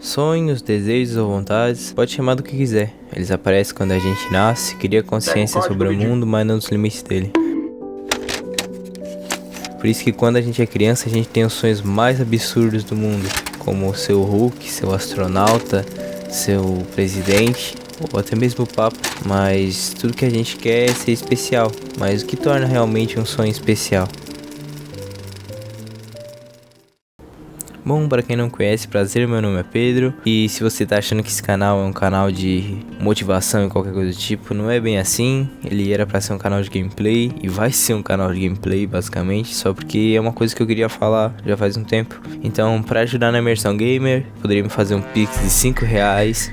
Sonhos, desejos ou vontades, pode chamar do que quiser. Eles aparecem quando a gente nasce, cria consciência sobre o mundo, mas não nos limites dele. Por isso que quando a gente é criança, a gente tem os sonhos mais absurdos do mundo, como ser o Hulk, ser o astronauta, ser o presidente, ou até mesmo o Papa. Mas tudo que a gente quer é ser especial. Mas o que torna realmente um sonho especial? Bom, para quem não conhece, prazer, meu nome é Pedro. E se você tá achando que esse canal é um canal de motivação e qualquer coisa do tipo, não é bem assim. Ele era pra ser um canal de gameplay e vai ser um canal de gameplay, basicamente, só porque é uma coisa que eu queria falar já faz um tempo. Então, para ajudar na imersão gamer, poderia me fazer um pix de 5 reais.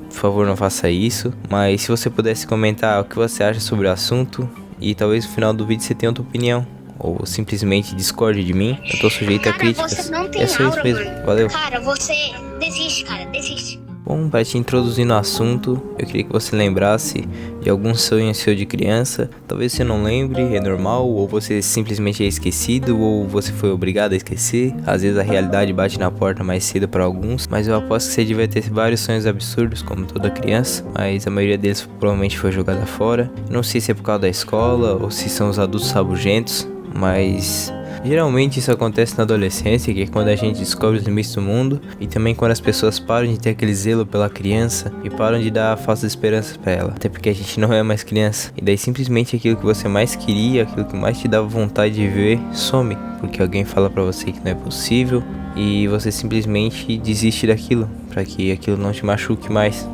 Por favor, não faça isso. Mas se você pudesse comentar o que você acha sobre o assunto, e talvez no final do vídeo você tenha outra opinião, ou simplesmente discorde de mim, eu tô sujeito a críticas. Você não tem É só isso mesmo, valeu. Cara, você desiste, desiste. Bom, para te introduzir no assunto, eu queria que você lembrasse de algum sonho seu de criança. Talvez você não lembre, é normal, ou você simplesmente é esquecido, ou você foi obrigado a esquecer. Às vezes a realidade bate na porta mais cedo para alguns, mas eu aposto que você devia ter vários sonhos absurdos, como toda criança, mas a maioria deles provavelmente foi jogada fora. Não sei se é por causa da escola, ou se são os adultos rabugentos, mas geralmente isso acontece na adolescência, que é quando a gente descobre os limites do mundo, e também quando as pessoas param de ter aquele zelo pela criança e param de dar falsas esperanças pra ela, até porque a gente não é mais criança, e daí simplesmente aquilo que você mais queria, aquilo que mais te dava vontade de ver, some, porque alguém fala pra você que não é possível, e você simplesmente desiste daquilo, pra que aquilo não te machuque mais.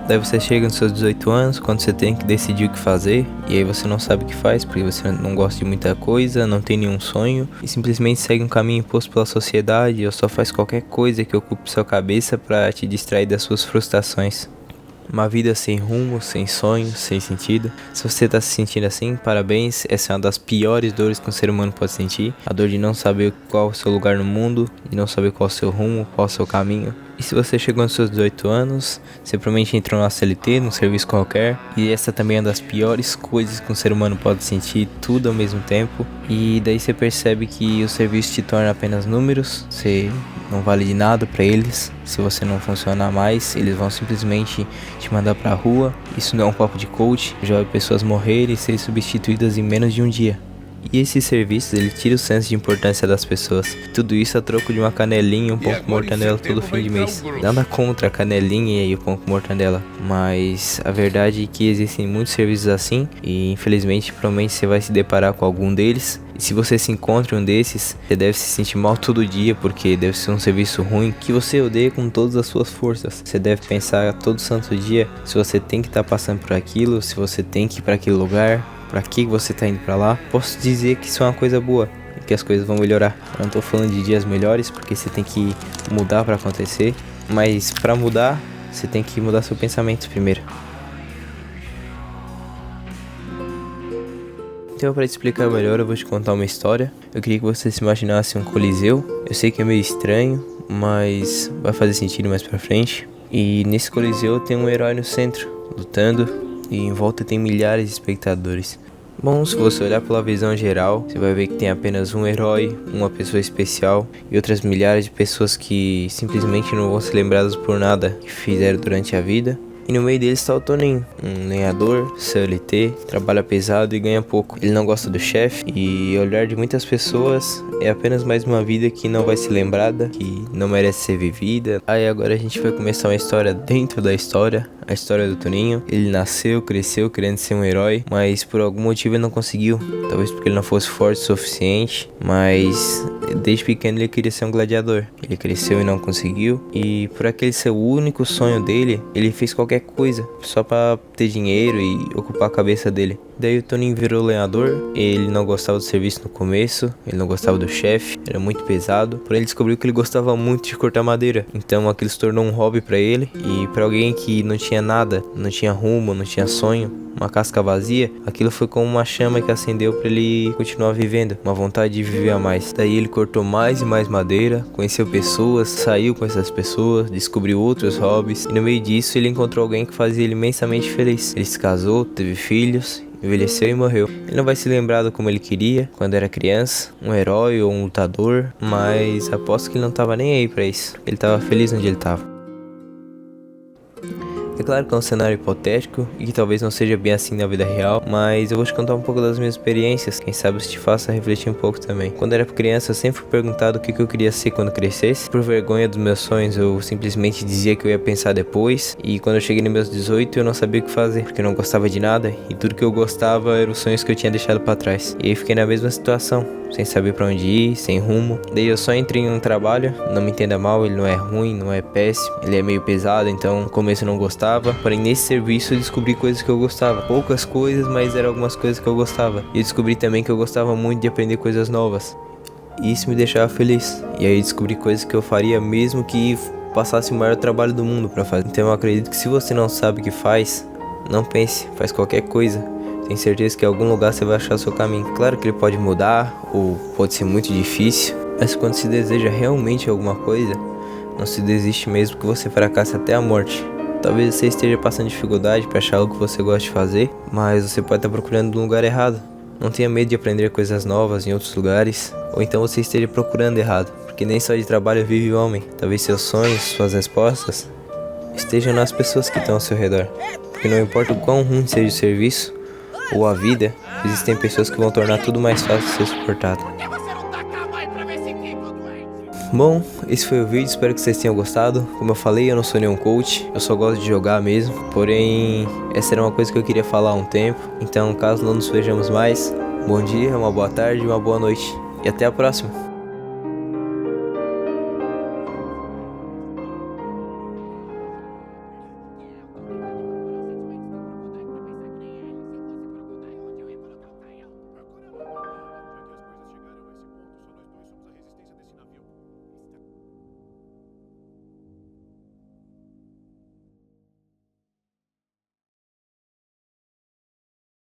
Daí você chega nos seus 18 anos, quando você tem que decidir o que fazer, e aí você não sabe o que faz, porque você não gosta de muita coisa, não tem nenhum sonho, e simplesmente segue um caminho imposto pela sociedade, ou só faz qualquer coisa que ocupe sua cabeça para te distrair das suas frustrações. Uma vida sem rumo, sem sonho, sem sentido. Se você tá se sentindo assim, parabéns. Essa é uma das piores dores que um ser humano pode sentir. A dor de não saber qual é o seu lugar no mundo, de não saber qual é o seu rumo, qual é o seu caminho. E se você chegou nos seus 18 anos, você provavelmente entrou na CLT, num serviço qualquer. E essa também é uma das piores coisas que um ser humano pode sentir, tudo ao mesmo tempo. E daí você percebe que o serviço te torna apenas números. Você não vale de nada pra eles. Se você não funcionar mais, eles vão simplesmente te mandar pra rua. Isso não é um papo de coach. Já vi pessoas morrerem e serem substituídas em menos de um dia. E esses serviços, ele tira o senso de importância das pessoas. Tudo isso a troco de uma canelinha e um pão com mortadela todo fim de mês. Nada contra a canelinha e o pão com mortadela, mas a verdade é que existem muitos serviços assim, e infelizmente provavelmente você vai se deparar com algum deles. E se você se encontra em um desses, você deve se sentir mal todo dia, porque deve ser um serviço ruim que você odeia com todas as suas forças. Você deve pensar todo santo dia se você tem que estar passando por aquilo, se você tem que ir para aquele lugar, pra que você tá indo pra lá. Posso dizer que isso é uma coisa boa, que as coisas vão melhorar. Eu não tô falando de dias melhores, porque você tem que mudar pra acontecer, mas pra mudar, você tem que mudar seu pensamento primeiro. Então, para te explicar melhor, eu vou te contar uma história. Eu queria que você se imaginasse um coliseu. Eu sei que é meio estranho, mas vai fazer sentido mais pra frente. E nesse coliseu tem um herói no centro, lutando, e em volta tem milhares de espectadores. Bom, se você olhar pela visão geral, você vai ver que tem apenas um herói, uma pessoa especial e outras milhares de pessoas que simplesmente não vão ser lembradas por nada que fizeram durante a vida. E no meio deles está o Toninho, um lenhador, CLT, trabalha pesado e ganha pouco. Ele não gosta do chefe e, ao olhar de muitas pessoas, é apenas mais uma vida que não vai ser lembrada, que não merece ser vivida. Aí agora a gente vai começar uma história dentro da história, a história do Toninho. Ele nasceu, cresceu querendo ser um herói, mas por algum motivo ele não conseguiu. Talvez porque ele não fosse forte o suficiente, mas desde pequeno ele queria ser um gladiador. Ele cresceu e não conseguiu, e por aquele ser o único sonho dele, ele fez qualquer coisa só pra ter dinheiro e ocupar a cabeça dele. Daí o Toninho virou lenhador. Ele não gostava do serviço no começo, ele não gostava do chefe, era muito pesado. Porém ele descobriu que ele gostava muito de cortar madeira, então aquilo se tornou um hobby pra ele. E pra alguém que não tinha nada, não tinha rumo, não tinha sonho, uma casca vazia, aquilo foi como uma chama que acendeu pra ele continuar vivendo, uma vontade de viver a mais. Daí ele cortou mais e mais madeira, conheceu pessoas, saiu com essas pessoas, descobriu outros hobbies, e no meio disso ele encontrou alguém que fazia ele imensamente feliz. Ele se casou, teve filhos, envelheceu e morreu. Ele não vai se lembrar como ele queria quando era criança, um herói ou um lutador, mas aposto que ele não tava nem aí pra isso. Ele tava feliz onde ele tava. É claro que é um cenário hipotético e que talvez não seja bem assim na vida real, mas eu vou te contar um pouco das minhas experiências, quem sabe isso te faça refletir um pouco também. Quando era criança eu sempre fui perguntado o que eu queria ser quando crescesse. Por vergonha dos meus sonhos eu simplesmente dizia que eu ia pensar depois, e quando eu cheguei nos meus 18 eu não sabia o que fazer, porque eu não gostava de nada e tudo que eu gostava eram os sonhos que eu tinha deixado pra trás. E aí fiquei na mesma situação, sem saber pra onde ir, sem rumo. Daí eu só entrei em um trabalho, não me entenda mal, ele não é ruim, não é péssimo, ele é meio pesado, então no começo eu não gostava, porém nesse serviço eu descobri coisas que eu gostava, poucas coisas, mas eram algumas coisas que eu gostava. E eu descobri também que eu gostava muito de aprender coisas novas, e isso me deixava feliz. E aí descobri coisas que eu faria mesmo que passasse o maior trabalho do mundo pra fazer. Então eu acredito que se você não sabe o que faz, não pense, faz qualquer coisa. Tenho certeza que em algum lugar você vai achar o seu caminho. Claro que ele pode mudar, ou pode ser muito difícil, mas quando se deseja realmente alguma coisa, não se desiste mesmo que você fracasse até a morte. Talvez você esteja passando dificuldade para achar algo que você gosta de fazer, mas você pode estar procurando no lugar errado. Não tenha medo de aprender coisas novas em outros lugares, ou então você esteja procurando errado, porque nem só de trabalho vive o homem. Talvez seus sonhos, suas respostas, estejam nas pessoas que estão ao seu redor. Porque não importa o quão ruim seja o serviço ou a vida, existem pessoas que vão tornar tudo mais fácil de ser suportado. Bom, esse foi o vídeo, espero que vocês tenham gostado. Como eu falei, eu não sou nenhum coach, eu só gosto de jogar mesmo. Porém, essa era uma coisa que eu queria falar há um tempo. Então, caso não nos vejamos mais, bom dia, uma boa tarde, uma boa noite e até a próxima.